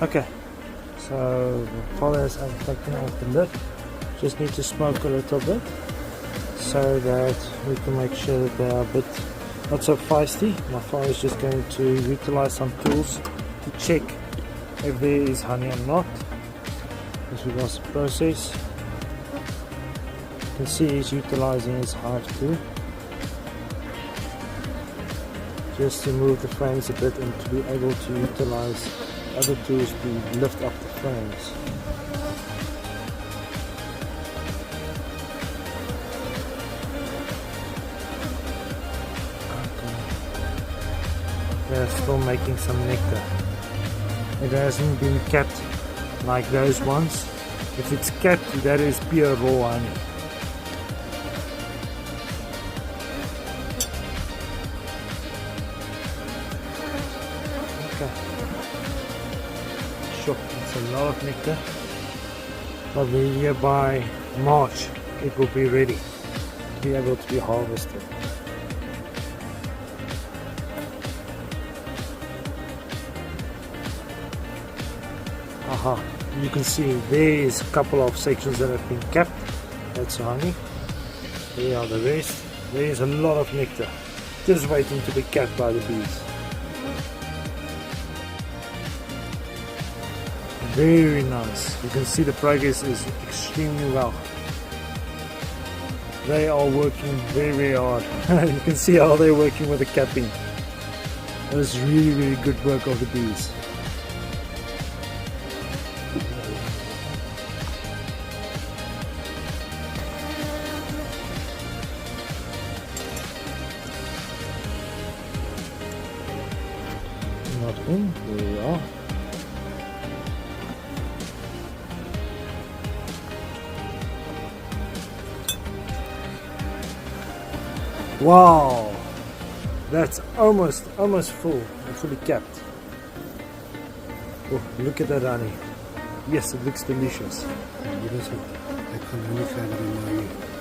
Okay, so the colors I've taken off the lid. Just need to smoke a little bit so that we can make sure that they are a bit not so feisty. My father is just going to utilize some tools to check if there is honey or not as regards to the process. You can see he's utilizing his hive too, just to move the frames a bit and to be able to utilize other tools to lift up the frames. They're still making some nectar. It hasn't been capped like those ones. If it's capped, that is pure raw honey. Okay. Sure, it's a lot of nectar. Probably here by March it will be ready to be able to be harvested. Aha, you can see there is a couple of sections that have been capped. That's honey. There are the rest. There is a lot of nectar just waiting to be capped by the bees. Very nice. You can see the progress is extremely well. They are working very hard. You can see how they're working with the capping. It was really good work of the bees. Not in, there we are. Wow, that's almost full and fully capped. Oh, look at that honey. Yes, it looks delicious.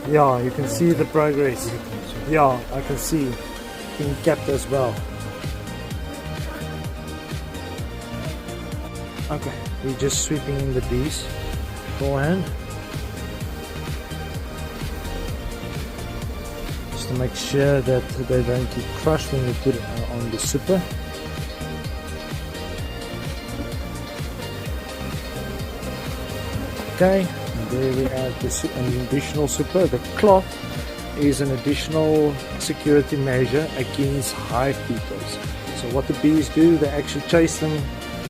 Yeah, you can see the progress. Yeah, I can see being capped as well. Okay, we're just sweeping in the bees beforehand, just to make sure that they don't get crushed when we put it on the super. Okay, and there we add an additional super. The cloth is an additional security measure against hive beetles. So what the bees do, they actually chase them